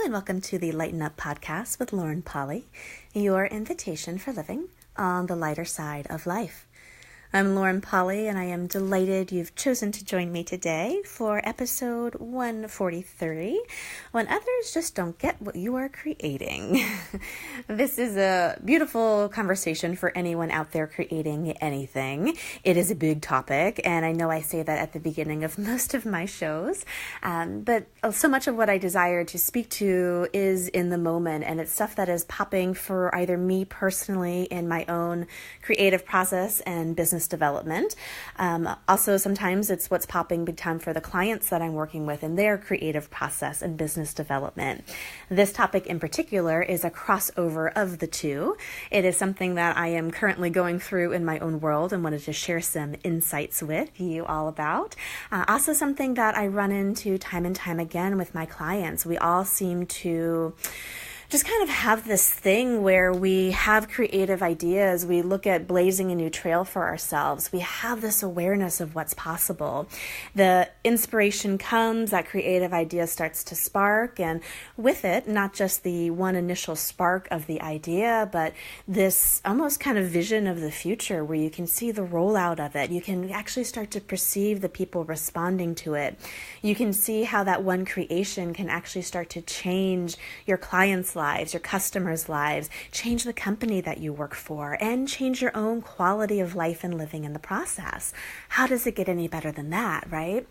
and welcome to the Lighten Up podcast with Lauren Polly, your invitation for living on the lighter side of life. I'm Lauren Polly, and I am delighted you've chosen to join me today for episode 143, when others just don't get what you are creating. This is a beautiful conversation for anyone out there creating anything. It is a big topic, and I know I say that at the beginning of most of my shows, but so much of what I desire to speak to is in the moment, and it's stuff that is popping for either me personally in my own creative process and business development. Also, sometimes it's what's popping big time for the clients that I'm working with in their creative process and business development. This topic in particular is a crossover of the two. It is something that I am currently going through in my own world and wanted to share some insights with you all about. Also something that I run into time and time again with my clients. We all seem to just kind of have this thing where we have creative ideas. We look at blazing a new trail for ourselves. We have this awareness of what's possible. The inspiration comes, that creative idea starts to spark, and with it, not just the one initial spark of the idea, but this almost kind of vision of the future where you can see the rollout of it. You can actually start to perceive the people responding to it. You can see how that one creation can actually start to change your clients' lives, your customers' lives, change the company that you work for, and change your own quality of life and living in the process. How does it get any better than that, right?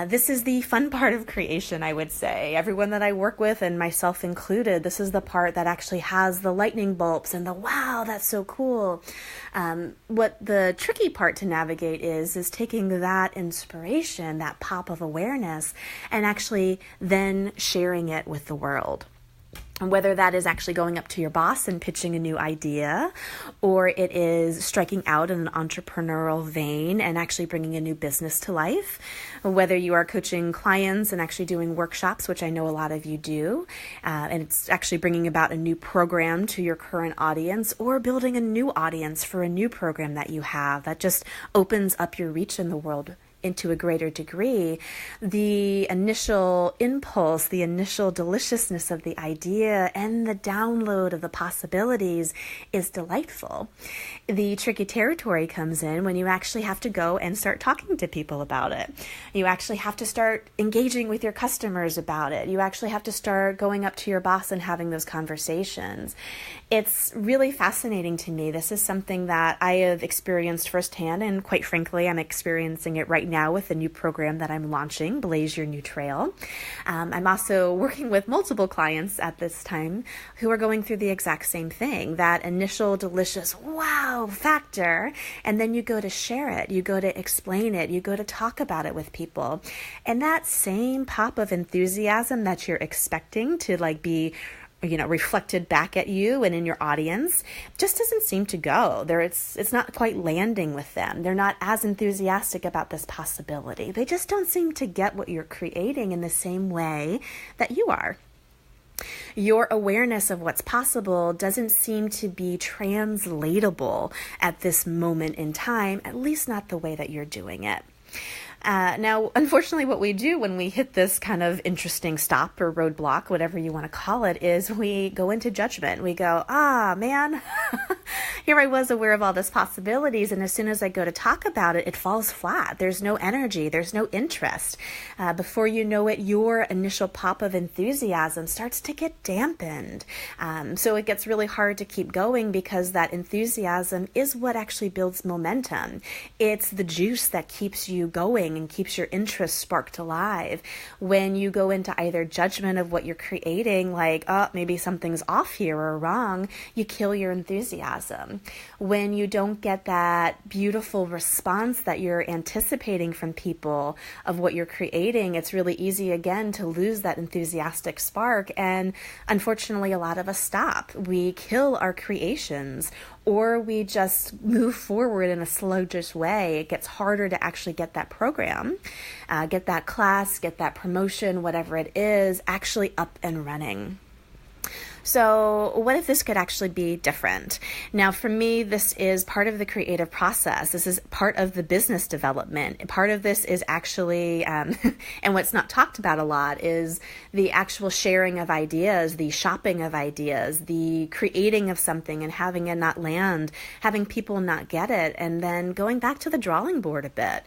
This is the fun part of creation, I would say. Everyone that I work with, and myself included, this is the part that actually has the lightning bolts and the wow, that's so cool. What the tricky part to navigate is taking that inspiration, that pop of awareness, and actually then sharing it with the world. And whether that is actually going up to your boss and pitching a new idea, or it is striking out in an entrepreneurial vein and actually bringing a new business to life, whether you are coaching clients and actually doing workshops, which I know a lot of you do, and it's actually bringing about a new program to your current audience, or building a new audience for a new program that you have that just opens up your reach in the world into a greater degree. The initial impulse, the initial deliciousness of the idea, and the download of the possibilities is delightful. The tricky territory comes in when you actually have to go and start talking to people about it. You actually have to start engaging with your customers about it. You actually have to start going up to your boss and having those conversations. It's really fascinating to me. This is something that I have experienced firsthand, and quite frankly, I'm experiencing it right now with the new program that I'm launching, Blaze Your New Trail. I'm also working with multiple clients at this time who are going through the exact same thing, that initial delicious wow factor, and then you go to share it, you go to explain it, you go to talk about it with people, and that same pop of enthusiasm that you're expecting to be reflected back at you and in your audience just doesn't seem to go there. It's not quite landing with them. They're not as enthusiastic about this possibility. They just don't seem to get what you're creating in the same way that you are. Your awareness of what's possible doesn't seem to be translatable at this moment in time, at least not the way that you're doing it. Now, unfortunately, what we do when we hit this kind of interesting stop or roadblock, whatever you want to call it, is we go into judgment. We go, man, here I was aware of all these possibilities, and as soon as I go to talk about it, it falls flat. There's no energy. There's no interest. Before you know it, your initial pop of enthusiasm starts to get dampened. So it gets really hard to keep going because that enthusiasm is what actually builds momentum. It's the juice that keeps you going and keeps your interest sparked alive. When you go into either judgment of what you're creating, maybe something's off here or wrong, you kill your enthusiasm. When you don't get that beautiful response that you're anticipating from people of what you're creating, it's really easy again to lose that enthusiastic spark. And unfortunately, a lot of us stop. We kill our creations, or we just move forward in a sluggish way. It gets harder to actually get that program, get that class, get that promotion, whatever it is, actually up and running. So what if this could actually be different? Now, for me, this is part of the creative process. This is part of the business development. Part of this is actually, and what's not talked about a lot, is the actual sharing of ideas, the shopping of ideas, the creating of something and having it not land, having people not get it, and then going back to the drawing board a bit.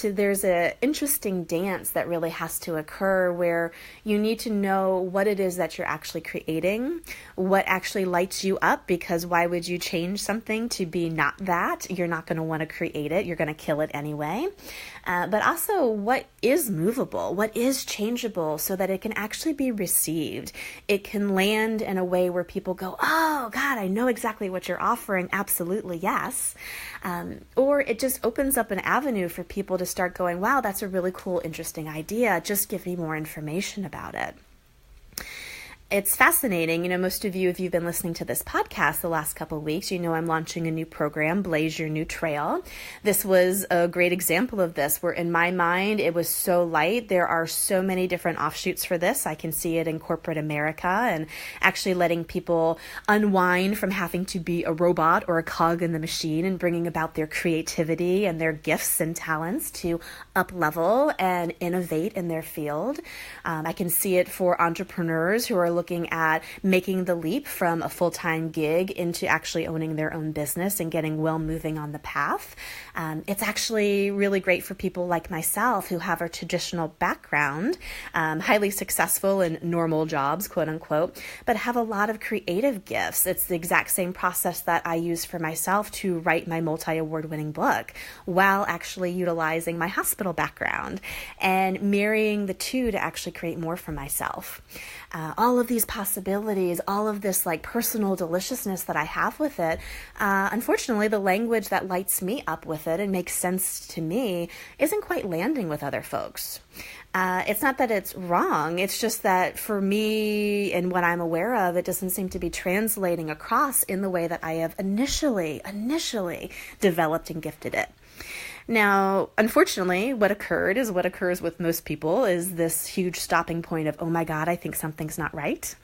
There's an interesting dance that really has to occur where you need to know what it is that you're actually creating, what actually lights you up, because why would you change something to be not that? You're not going to want to create it. You're going to kill it anyway. But also what is movable, what is changeable so that it can actually be received. It can land in a way where people go, oh God, I know exactly what you're offering. Absolutely, yes. Or it just opens up an avenue for people to start going, wow, that's a really cool, interesting idea. Just give me more information about it. It's fascinating. Most of you, if you've been listening to this podcast the last couple of weeks, I'm launching a new program, Blaze Your New Trail. This was a great example of this, where in my mind, it was so light. There are so many different offshoots for this. I can see it in corporate America and actually letting people unwind from having to be a robot or a cog in the machine and bringing about their creativity and their gifts and talents to up-level and innovate in their field. I can see it for entrepreneurs who are looking at making the leap from a full-time gig into actually owning their own business and getting well moving on the path. It's actually really great for people like myself who have a traditional background, highly successful in normal jobs, quote unquote, but have a lot of creative gifts. It's the exact same process that I use for myself to write my multi-award winning book while actually utilizing my hospital background and marrying the two to actually create more for myself. All of these possibilities, all of this personal deliciousness that I have with it, unfortunately, the language that lights me up with it and makes sense to me isn't quite landing with other folks. It's not that it's wrong. It's just that for me and what I'm aware of, it doesn't seem to be translating across in the way that I have initially developed and gifted it. Now, unfortunately, what occurred is what occurs with most people is this huge stopping point of, oh my God, I think something's not right.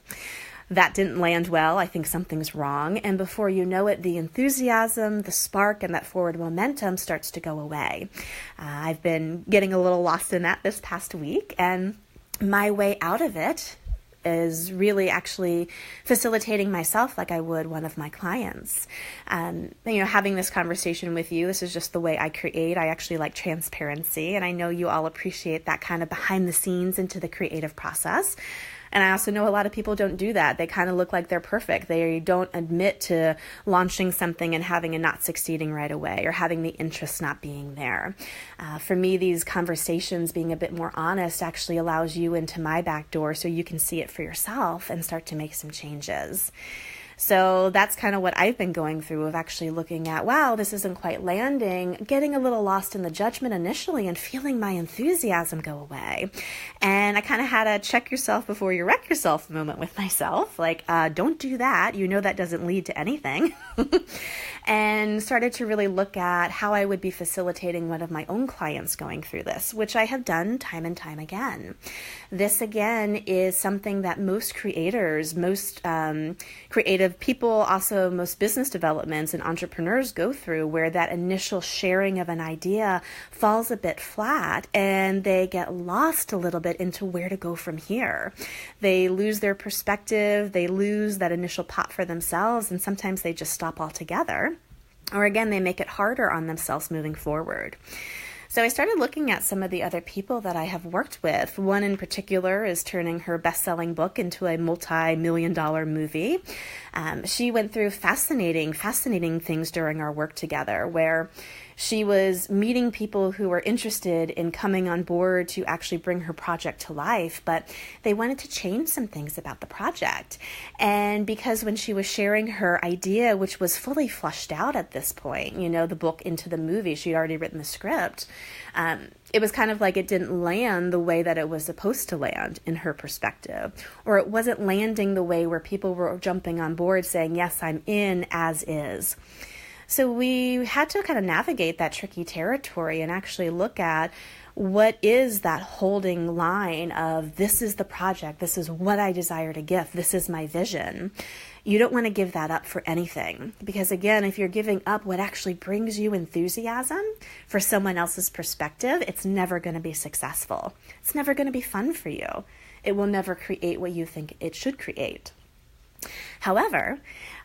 That didn't land well. I think something's wrong. And before you know it, the enthusiasm, the spark, and that forward momentum starts to go away. I've been getting a little lost in that this past week, and my way out of it is really actually facilitating myself like I would one of my clients. Having this conversation with you, this is just the way I create. I actually like transparency, and I know you all appreciate that kind of behind the scenes into the creative process. And I also know a lot of people don't do that. They kind of look like they're perfect. They don't admit to launching something and having it not succeeding right away or having the interest not being there. For me, these conversations, being a bit more honest, actually allows you into my back door so you can see it for yourself and start to make some changes. So that's kind of what I've been going through, of actually looking at, wow, this isn't quite landing, getting a little lost in the judgment initially and feeling my enthusiasm go away. And I kind of had a check yourself before you wreck yourself moment with myself, don't do that. That doesn't lead to anything. And started to really look at how I would be facilitating one of my own clients going through this, which I have done time and time again. This, again, is something that most creators, most creative people, also most business developments and entrepreneurs go through, where that initial sharing of an idea falls a bit flat and they get lost a little bit into where to go from here. They lose their perspective, they lose that initial pop for themselves, and sometimes they just stop altogether. Or again, they make it harder on themselves moving forward. So I started looking at some of the other people that I have worked with. One in particular is turning her best-selling book into a multi-million-dollar movie. She went through fascinating things during our work together, where she was meeting people who were interested in coming on board to actually bring her project to life, but they wanted to change some things about the project. And because when she was sharing her idea, which was fully fleshed out at this point, the book into the movie, she'd already written the script, it was kind of like it didn't land the way that it was supposed to land in her perspective, or it wasn't landing the way where people were jumping on board saying, yes, I'm in as is. So we had to kind of navigate that tricky territory and actually look at, What is that holding line of, this is the project, this is what I desire to gift, this is my vision? You don't want to give that up for anything, because again, if you're giving up what actually brings you enthusiasm for someone else's perspective, it's never going to be successful. It's never going to be fun for you. It will never create what you think it should create. However,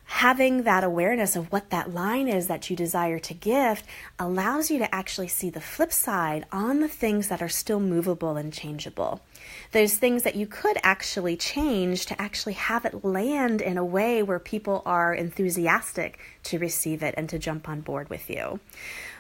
having that awareness of what that line is that you desire to gift allows you to actually see the flip side on the things that are still movable and changeable. Those things that you could actually change to actually have it land in a way where people are enthusiastic to receive it and to jump on board with you.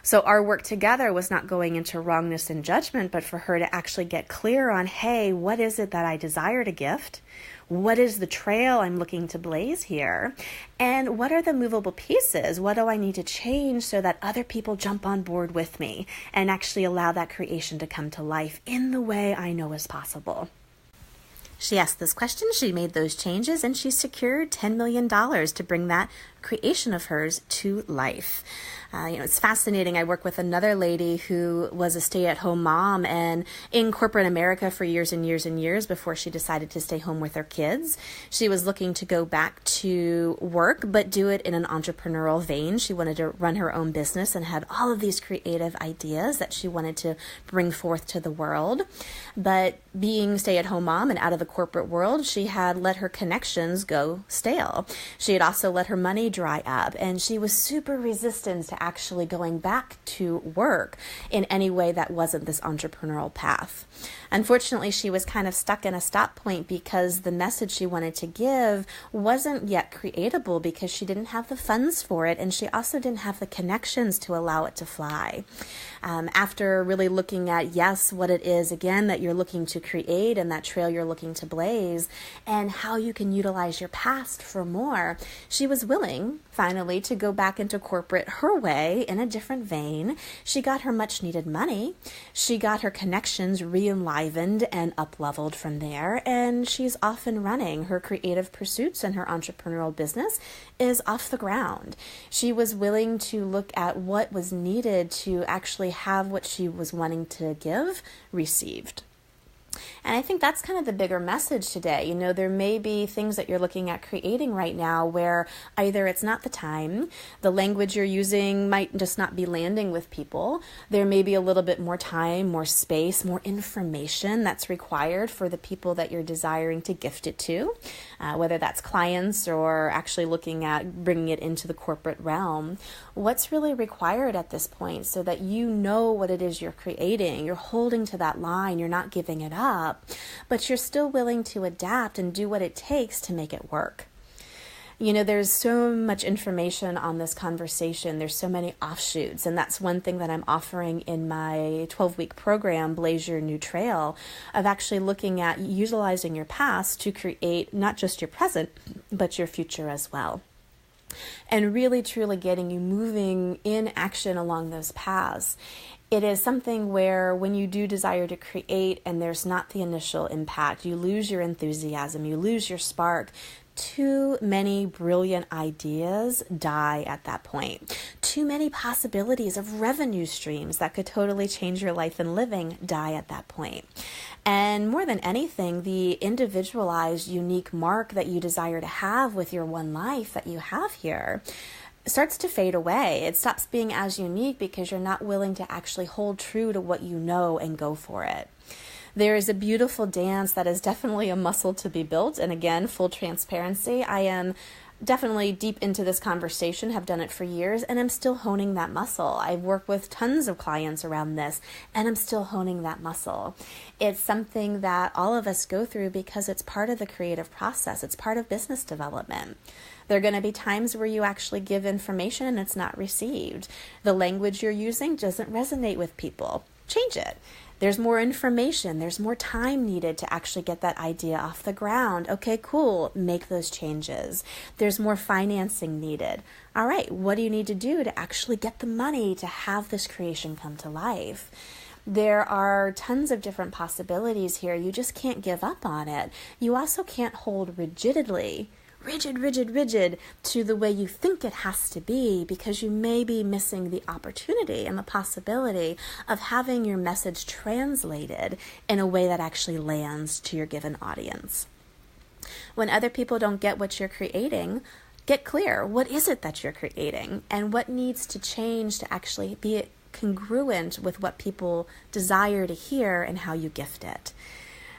So our work together was not going into wrongness and judgment, but for her to actually get clear on, hey, what is it that I desire to gift? What is the trail I'm looking to blaze here? And what are the movable pieces? What do I need to change so that other people jump on board with me and actually allow that creation to come to life in the way I know is possible? She asked this question, she made those changes, and she secured $10 million to bring that creation of hers to life. It's fascinating. I work with another lady who was a stay-at-home mom and in corporate America for years and years and years before she decided to stay home with her kids. She was looking to go back to work, but do it in an entrepreneurial vein. She wanted to run her own business and had all of these creative ideas that she wanted to bring forth to the world. But being stay-at-home mom and out of the corporate world, she had let her connections go stale. She had also let her money dry up, and she was super resistant to actually going back to work in any way that wasn't this entrepreneurial path. Unfortunately, she was kind of stuck in a stop point because the message she wanted to give wasn't yet creatable because she didn't have the funds for it, and she also didn't have the connections to allow it to fly. After really looking at, yes, what it is, again, that you're looking to create and that trail you're looking to blaze and how you can utilize your past for more, she was willing, finally, to go back into corporate her way in a different vein. She got her much needed money. She got her connections re-enlivened and up-leveled from there, and she's off and running. Her creative pursuits and her entrepreneurial business is off the ground. She was willing to look at what was needed to actually have what she was wanting to give received. And I think that's kind of the bigger message today. There may be things that you're looking at creating right now where either it's not the time, the language you're using might just not be landing with people. There may be a little bit more time, more space, more information that's required for the people that you're desiring to gift it to, whether that's clients or actually looking at bringing it into the corporate realm. What's really required at this point so that you know what it is you're creating? You're holding to that line, you're not giving it up, but you're still willing to adapt and do what it takes to make it work. There's so much information on this conversation. There's so many offshoots, and that's one thing that I'm offering in my 12-week program, Blaze Your New Trail, of actually looking at utilizing your past to create not just your present, but your future as well. And really, truly getting you moving in action along those paths. It is something where when you do desire to create and there's not the initial impact, you lose your enthusiasm, you lose your spark. Too many brilliant ideas die at that point. Too many possibilities of revenue streams that could totally change your life and living die at that point. And more than anything, the individualized, unique mark that you desire to have with your one life that you have here starts to fade away. It stops being as unique because you're not willing to actually hold true to what you know and go for it. There is a beautiful dance that is definitely a muscle to be built. And again, full transparency, I am definitely deep into this conversation, have done it for years, and I'm still honing that muscle. I've worked with tons of clients around this, and I'm still honing that muscle. It's something that all of us go through because it's part of the creative process. It's part of business development. There are going to be times where you actually give information and it's not received. The language you're using doesn't resonate with people. Change it. There's more information. There's more time needed to actually get that idea off the ground. Okay, cool. Make those changes. There's more financing needed. All right, what do you need to do to actually get the money to have this creation come to life? There are tons of different possibilities here. You just can't give up on it. You also can't hold rigidly rigid to the way you think it has to be, because you may be missing the opportunity and the possibility of having your message translated in a way that actually lands to your given audience. When other people don't get what you're creating, get clear. What is it that you're creating, and what needs to change to actually be congruent with what people desire to hear and how you gift it?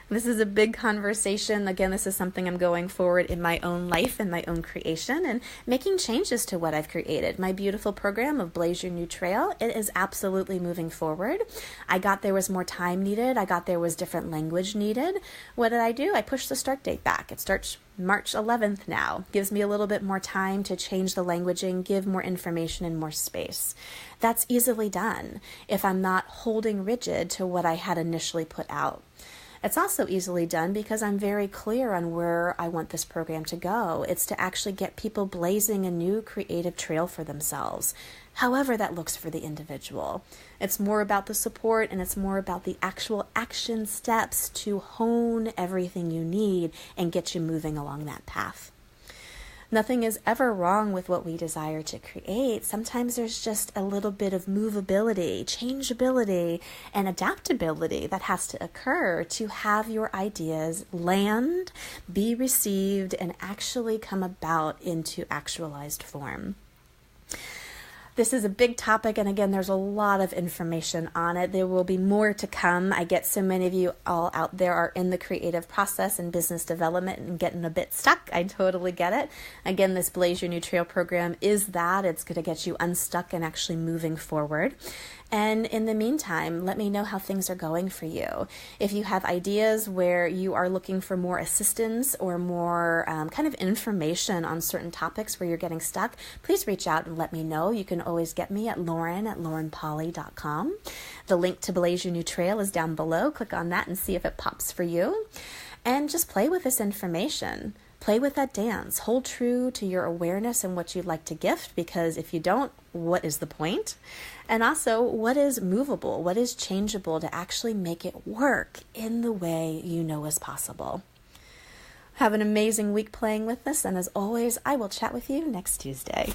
This is a big conversation. Again, this is something I'm going forward in my own life and my own creation and making changes to what I've created. My beautiful program of Blaze Your New Trail, it is absolutely moving forward. I got there was more time needed. I got there was different language needed. What did I do? I pushed the start date back. It starts March 11th now. Gives me a little bit more time to change the languaging, give more information and more space. That's easily done if I'm not holding rigid to what I had initially put out. It's also easily done because I'm very clear on where I want this program to go. It's to actually get people blazing a new creative trail for themselves, however that looks for the individual. It's more about the support, and it's more about the actual action steps to hone everything you need and get you moving along that path. Nothing is ever wrong with what we desire to create. Sometimes there's just a little bit of movability, changeability, and adaptability that has to occur to have your ideas land, be received, and actually come about into actualized form. This is a big topic, and again, there's a lot of information on it. There will be more to come. I get so many of you all out there are in the creative process and business development and getting a bit stuck. I totally get it. Again, this Blaze Your New Trail program is that. It's going to get you unstuck and actually moving forward. And in the meantime, let me know how things are going for you. If you have ideas where you are looking for more assistance or more kind of information on certain topics where you're getting stuck, please reach out and let me know. You can always get me at lauren@laurenpolly.com. The link to Blaze Your New Trail is down below. Click on that and see if it pops for you. And just play with this information. Play with that dance. Hold true to your awareness and what you'd like to gift, because if you don't, what is the point? And also, what is movable? What is changeable to actually make it work in the way you know is possible? Have an amazing week playing with this, and as always, I will chat with you next Tuesday.